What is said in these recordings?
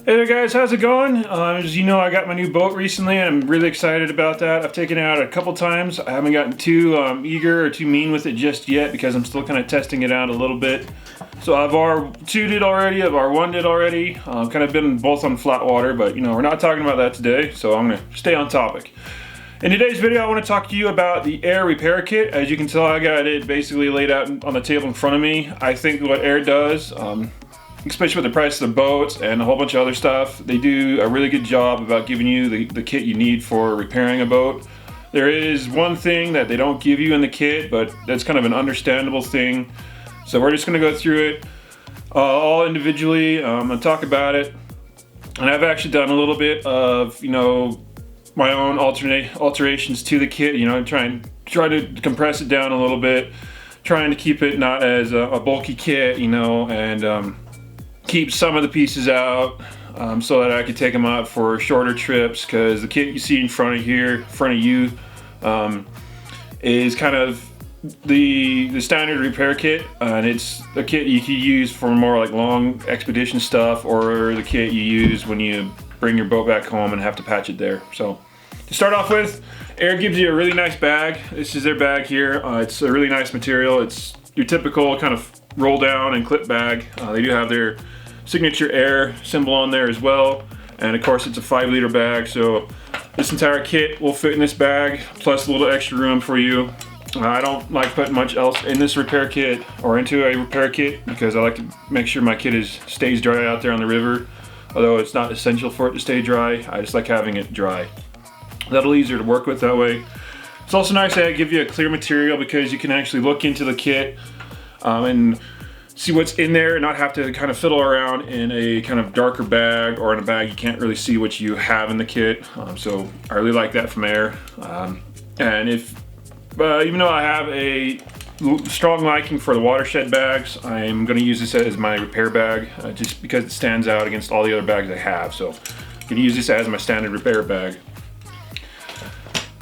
Hey there guys, how's it going? As you know, I got my new boat recently and I'm really excited about that. I've taken it out a couple times. I haven't gotten too eager or too mean with it just yet because I'm still kind of testing it out a little bit. So I've R2'd it already, I've R1'd it already. Kind of been both on flat water, but you know, we're not talking about that today, so I'm gonna stay on topic. In today's video, I want to talk to you about the Air repair kit. As you can tell, I got it basically laid out on the table in front of me. I think what Air does, especially with the price of the boats and a whole bunch of other stuff, they do a really good job about giving you the kit you need for repairing a boat. There is one thing that they don't give you in the kit, but that's kind of an understandable thing. So we're just going to go through it all individually. I'm going to talk about it. And I've actually done a little bit of, my own alterations to the kit, try to compress it down a little bit, trying to keep it not as a bulky kit, and keep some of the pieces out so that I could take them out for shorter trips, because the kit you see in front of you is kind of the standard repair kit, and it's a kit you can use for more like long expedition stuff, or the kit you use when you bring your boat back home and have to patch it there. So to start off with, Air gives you a really nice bag. This is their bag here. It's a really nice material. It's your typical kind of roll down and clip bag. They do have their signature Air symbol on there as well, and of course it's a 5-liter bag, so this entire kit will fit in this bag, plus a little extra room for you. I don't like putting much else in this repair kit or into a repair kit because I like to make sure my kit stays dry out there on the river. Although it's not essential for it to stay dry, I just like having it dry. That'll easier to work with that way. It's also nice that I give you a clear material because you can actually look into the kit and see what's in there and not have to kind of fiddle around in a kind of darker bag or in a bag you can't really see what you have in the kit. So I really like that from Air. And even though I have a strong liking for the watershed bags, I'm going to use this as my repair bag just because it stands out against all the other bags I have. So I'm going to use this as my standard repair bag.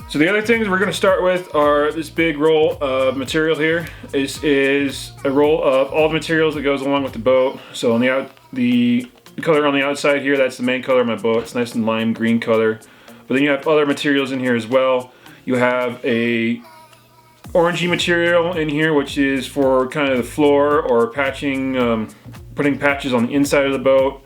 So the other things we're going to start with are this big roll of material here. This is a roll of all the materials that goes along with the boat. So on the color on the outside here, that's the main color of my boat. It's nice and lime green color. But then you have other materials in here as well. You have a orangey material in here, which is for kind of the floor or patching, putting patches on the inside of the boat.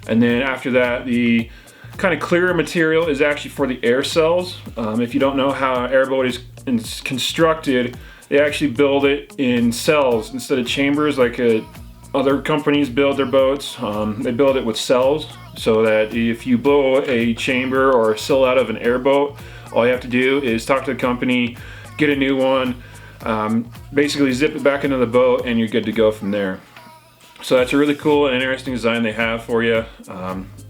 And then after that, the kind of clearer material is actually for the air cells. If you don't know how an airboat is constructed, they actually build it in cells instead of chambers like other companies build their boats. They build it with cells so that if you blow a chamber or a sill out of an airboat, all you have to do is talk to the company, get a new one, basically zip it back into the boat, and you're good to go from there. So that's a really cool and interesting design they have for you.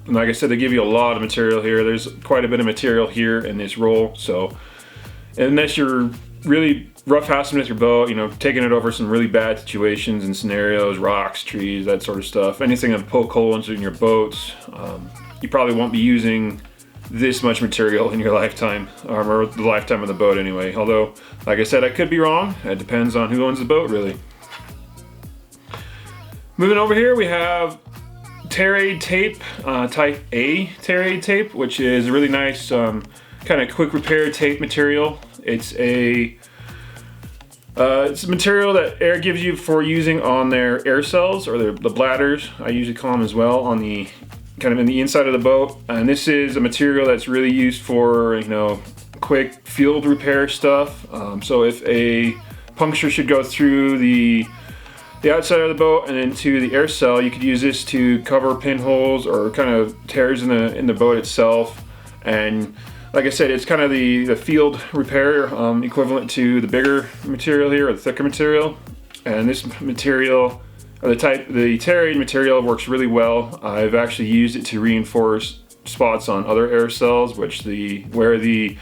And like I said, they give you a lot of material here. There's quite a bit of material here in this roll. So unless you're really roughhousing with your boat, taking it over some really bad situations and scenarios, rocks, trees, that sort of stuff, anything that poke holes in your boats, you probably won't be using this much material in your lifetime, or the lifetime of the boat anyway. Although, like I said, I could be wrong. It depends on who owns the boat, really. Moving over here, we have Tear-Aid tape, type A Tear-Aid tape, which is a really nice kind of quick repair tape material. It's a material that Air gives you for using on their air cells, or the bladders, I usually call them as well, on the kind of in the inside of the boat. And this is a material that's really used for quick field repair stuff. So if a puncture should go through the outside of the boat and into the air cell, you could use this to cover pinholes or kind of tears in the boat itself. And like I said, it's kind of the field repair equivalent to the bigger material here, or the thicker material. And this material, or the Tear-Aid material, works really well. I've actually used it to reinforce spots on other air cells, where the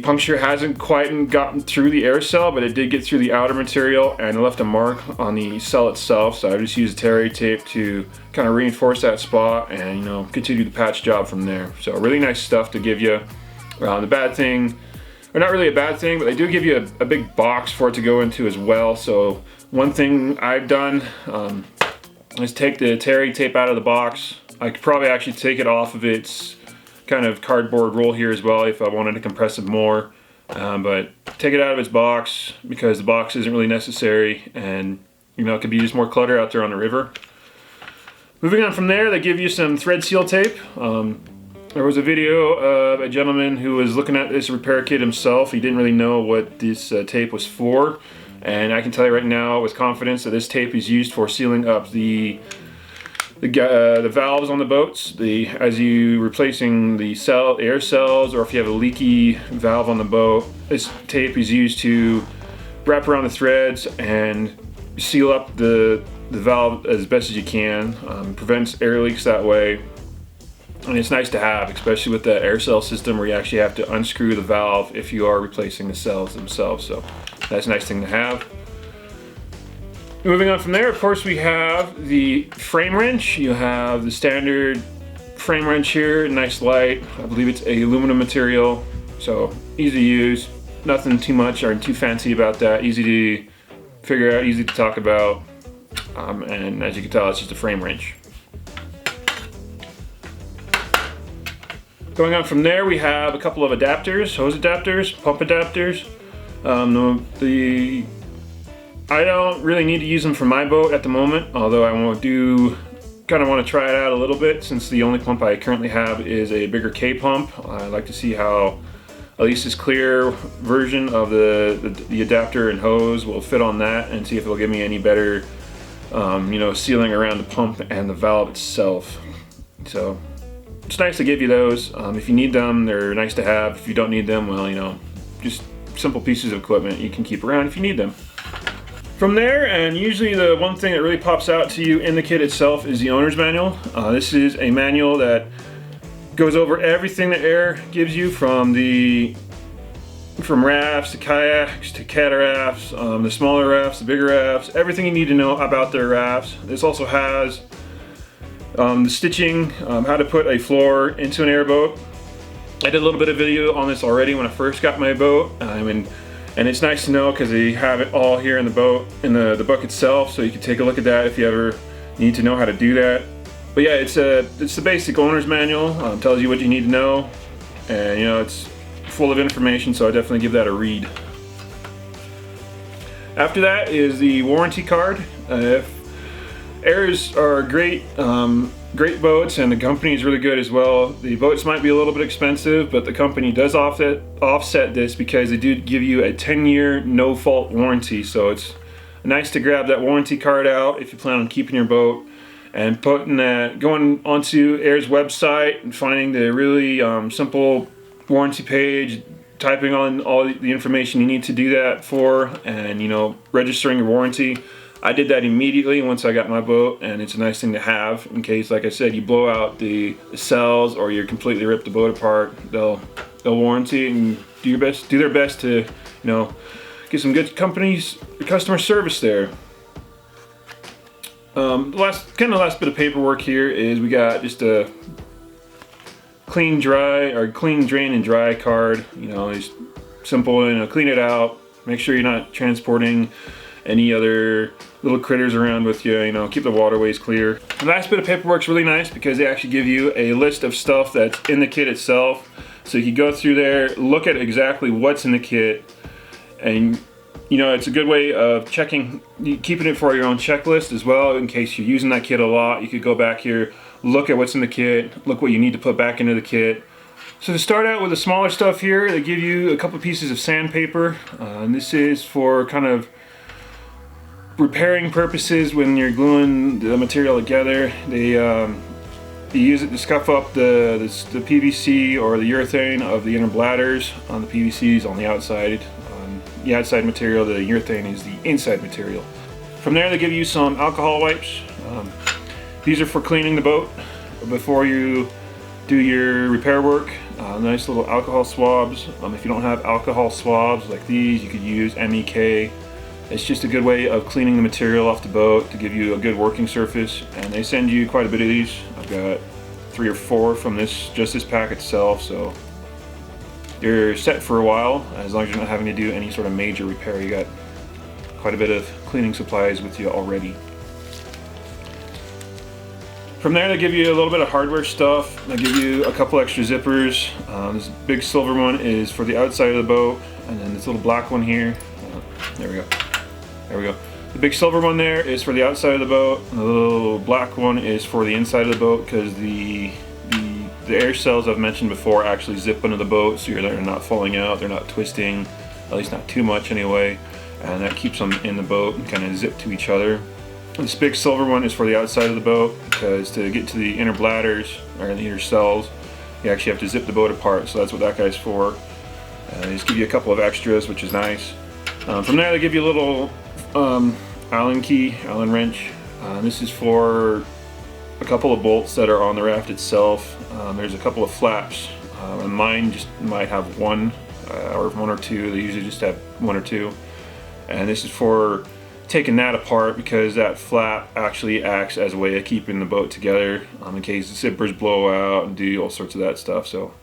puncture hasn't quite gotten through the air cell, but it did get through the outer material and left a mark on the cell itself. So I just used Tear-Aid tape to kind of reinforce that spot and continue the patch job from there. So really nice stuff to give you. The bad thing, or not really a bad thing, but they do give you a big box for it to go into as well. So one thing I've done is take the Tear-Aid tape out of the box. I could probably actually take it off of its kind of cardboard roll here as well if I wanted to compress it more. But take it out of its box because the box isn't really necessary, and you know, it could be just more clutter out there on the river. Moving on from there, they give you some thread seal tape. There was a video of a gentleman who was looking at this repair kit himself. He didn't really know what this tape was for, and I can tell you right now with confidence that this tape is used for sealing up the valves on the boats. As you replacing the air cells, or if you have a leaky valve on the boat, this tape is used to wrap around the threads and seal up the valve as best as you can. Prevents air leaks that way. And it's nice to have, especially with the air cell system where you actually have to unscrew the valve if you are replacing the cells themselves. So that's a nice thing to have. Moving on from there, of course, we have the frame wrench. You have the standard frame wrench here, nice light. I believe it's a aluminum material, so easy to use. Nothing too much or too fancy about that. Easy to figure out, easy to talk about. And as you can tell, it's just a frame wrench. Going on from there, we have a couple of adapters, hose adapters, pump adapters. I don't really need to use them for my boat at the moment, although I kind of want to try it out a little bit since the only pump I currently have is a bigger K pump. I like to see how at least this clear version of the adapter and hose will fit on that, and see if it'll give me any better you know, sealing around the pump and the valve itself. So it's nice to give you those. If you need them, they're nice to have. If you don't need them, well, you know, just simple pieces of equipment you can keep around if you need them. From there, and usually the one thing that really pops out to you in the kit itself is the owner's manual. This is a manual that goes over everything that Air gives you, from rafts to kayaks to catarafts, the smaller rafts, the bigger rafts, everything you need to know about their rafts. This also has the stitching, how to put a floor into an airboat. I did a little bit of video on this already when I first got my boat, and it's nice to know because they have it all here in the boat, in the book itself, so you can take a look at that if you ever need to know how to do that. But yeah, it's the basic owner's manual. Tells you what you need to know, and you know, it's full of information, so I definitely give that a read. After that is the warranty card. Airs are great boats, and the company is really good as well. The boats might be a little bit expensive, but the company does offset this because they do give you a 10-year no-fault warranty. So it's nice to grab that warranty card out if you plan on keeping your boat, and going onto Air's website and finding the really simple warranty page, typing on all the information you need to do that for, and you know, registering your warranty. I did that immediately once I got my boat, and it's a nice thing to have in case, like I said, you blow out the cells or you completely rip the boat apart. They'll warranty it and do their best to, you know, get some good customer service there. The last bit of paperwork here is we got just a clean, drain and dry card. You know, just simple, you know, clean it out. Make sure you're not transporting any other little critters around with you, you know, keep the waterways clear. The last bit of paperwork's really nice because they actually give you a list of stuff that's in the kit itself. So you can go through there, look at exactly what's in the kit, and you know, it's a good way of keeping it for your own checklist as well. In case you're using that kit a lot, you could go back here, look at what's in the kit, look what you need to put back into the kit. So to start out with the smaller stuff here, they give you a couple pieces of sandpaper. And this is for kind of repairing purposes when you're gluing the material together. They use it to scuff up the PVC or the urethane of the inner bladders on the PVCs on the outside. The outside material, the urethane is the inside material. From there, they give you some alcohol wipes. These are for cleaning the boat before you do your repair work. Nice little alcohol swabs. If you don't have alcohol swabs like these, you could use MEK. It's just a good way of cleaning the material off the boat to give you a good working surface, and they send you quite a bit of these. I've got 3 or 4 from just this pack itself, so you're set for a while as long as you're not having to do any sort of major repair. You got quite a bit of cleaning supplies with you already. From there, they give you a little bit of hardware stuff. They give you a couple extra zippers. This big silver one is for the outside of the boat, and then this little black one here. There we go. There we go. The big silver one there is for the outside of the boat. And the little black one is for the inside of the boat, because the air cells I've mentioned before actually zip under the boat, so they're not falling out, they're not twisting, at least not too much anyway, and that keeps them in the boat and kind of zip to each other. This big silver one is for the outside of the boat, because to get to the inner bladders, or the inner cells, you actually have to zip the boat apart, so that's what that guy's for. They just give you a couple of extras, which is nice. From there, they give you a little Allen wrench. This is for a couple of bolts that are on the raft itself. There's a couple of flaps, and mine just might have one or two. They usually just have one or two. And this is for taking that apart, because that flap actually acts as a way of keeping the boat together in case the zippers blow out and do all sorts of that stuff. So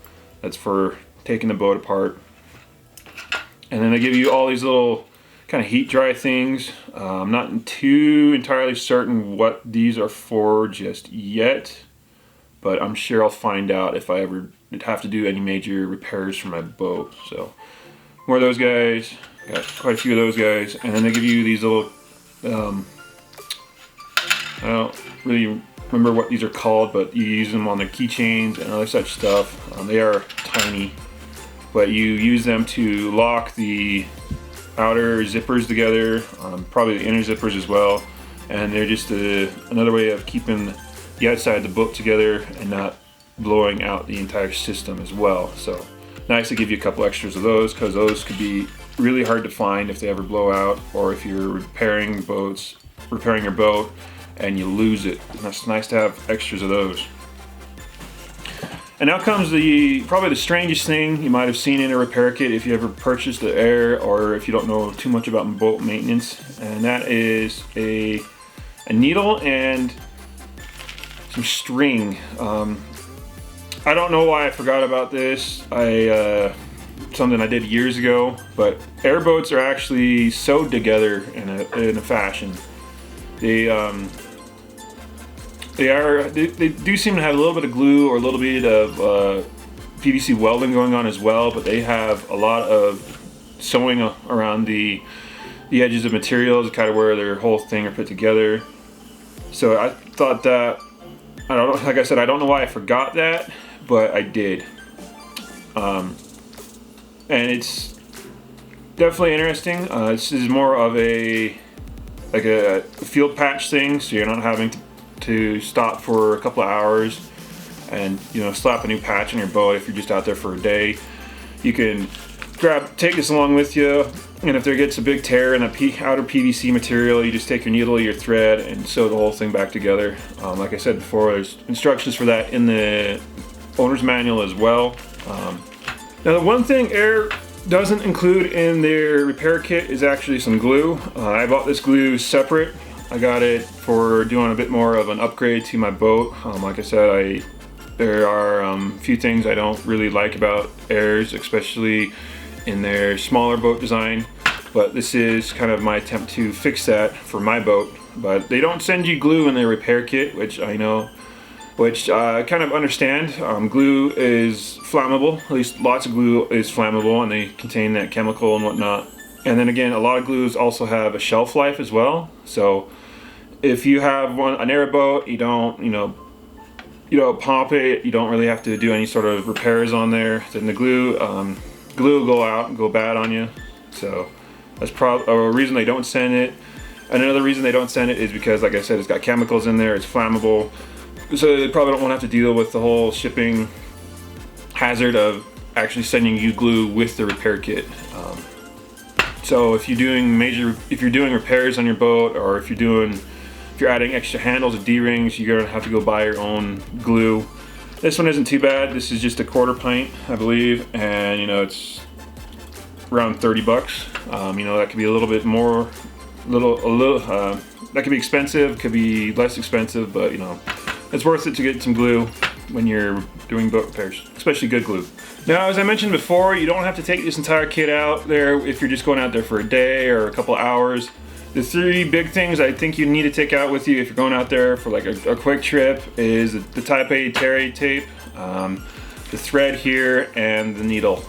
that's for taking the boat apart. And then they give you all these little kind of heat dry things. I'm not too entirely certain what these are for just yet, but I'm sure I'll find out if I ever have to do any major repairs for my boat. So more of those guys. Got quite a few of those guys. And then they give you these little I don't really remember what these are called, but you use them on their keychains and other such stuff. They are tiny, but you use them to lock the outer zippers together, probably the inner zippers as well, and they're just another way of keeping the outside of the boat together and not blowing out the entire system as well. So nice to give you a couple extras of those, because those could be really hard to find if they ever blow out, or if you're repairing your boat and you lose it. And that's nice to have extras of those. And now comes probably the strangest thing you might have seen in a repair kit if you ever purchased the Air, or if you don't know too much about boat maintenance, and that is a needle and some string. I don't know why I forgot about this. Something I did years ago, but airboats are actually sewed together in a fashion. They do seem to have a little bit of glue or a little bit of PVC welding going on as well, but they have a lot of sewing around the edges of materials, kind of where their whole thing are put together. So I thought that, I don't know, like I said, I don't know why I forgot that, but I did. And it's definitely interesting. This is more of a field patch thing, so you're not having to stop for a couple of hours and slap a new patch on your boat if you're just out there for a day. You can take this along with you, and if there gets a big tear in the outer PVC material, you just take your needle, your thread, and sew the whole thing back together. Like I said before, there's instructions for that in the owner's manual as well. Now, the one thing Air doesn't include in their repair kit is actually some glue. I bought this glue separate. I got it for doing a bit more of an upgrade to my boat. Like I said, there are a few things I don't really like about Airs, especially in their smaller boat design. But this is kind of my attempt to fix that for my boat. But they don't send you glue in their repair kit, which I know. Which I kind of understand. Glue is flammable, at least lots of glue is flammable, and they contain that chemical and whatnot. And then again, a lot of glues also have a shelf life as well. So if you have an airboat, you don't pop it, you don't really have to do any sort of repairs on there. Then the glue will go out and go bad on you. So that's probably a reason they don't send it. And another reason they don't send it is because, like I said, it's got chemicals in there, it's flammable. So they probably don't want to have to deal with the whole shipping hazard of actually sending you glue with the repair kit. So if you're doing repairs on your boat, or if you're adding extra handles or D-rings, you're gonna have to go buy your own glue. This one isn't too bad. This is just a 1/4 pint, I believe, and it's around $30. That could be a little bit more, that could be expensive, could be less expensive, but it's worth it to get some glue when you're doing boat repairs, especially good glue. Now, as I mentioned before, you don't have to take this entire kit out there if you're just going out there for a day or a couple of hours. The three big things I think you need to take out with you if you're going out there for like a quick trip is the Type A Terry tape, the thread here, and the needle.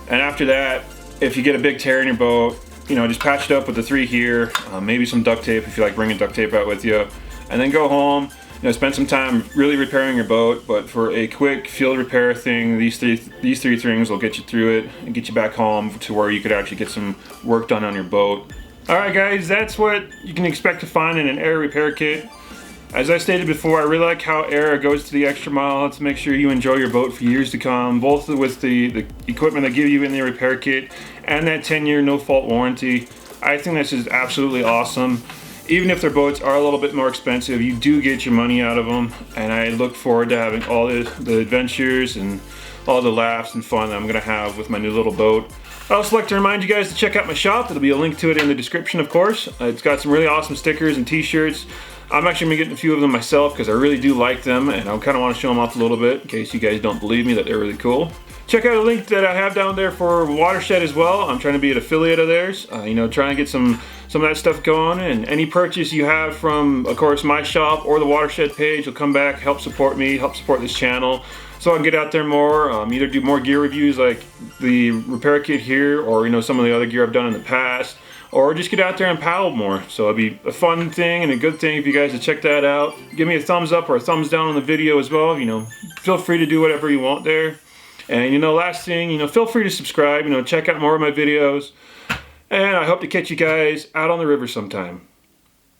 And after that, if you get a big tear in your boat, you know, just patch it up with the three here, maybe some duct tape if you like bringing duct tape out with you, and then go home. You know, spend some time really repairing your boat. But for a quick field repair thing, these three things will get you through it and get you back home to where you could actually get some work done on your boat. Alright guys, that's what you can expect to find in an Air repair kit. As I stated before, I really like how Air goes to the extra mile to make sure you enjoy your boat for years to come, both with the equipment they give you in the repair kit and that 10-year no-fault warranty. I think this is absolutely awesome. Even if their boats are a little bit more expensive, you do get your money out of them, and I look forward to having all the adventures and all the laughs and fun that I'm going to have with my new little boat. I'd also like to remind you guys to check out my shop. There'll be a link to it in the description, of course. It's got some really awesome stickers and t-shirts. I'm actually going to be getting a few of them myself because I really do like them, and I kind of want to show them off a little bit in case you guys don't believe me that they're really cool. Check out a link that I have down there for Watershed as well. I'm trying to be an affiliate of theirs, you know, trying to get some of that stuff going, and any purchase you have from, of course, my shop or the Watershed page will come back, help support me, help support this channel, so I can get out there more, either do more gear reviews like the repair kit here, or, you know, some of the other gear I've done in the past, or just get out there and paddle more. So it'll be a fun thing and a good thing if you guys would check that out. Give me a thumbs up or a thumbs down on the video as well. You know, feel free to do whatever you want there. And, you know, last thing, you know, feel free to subscribe, you know, check out more of my videos. And I hope to catch you guys out on the river sometime.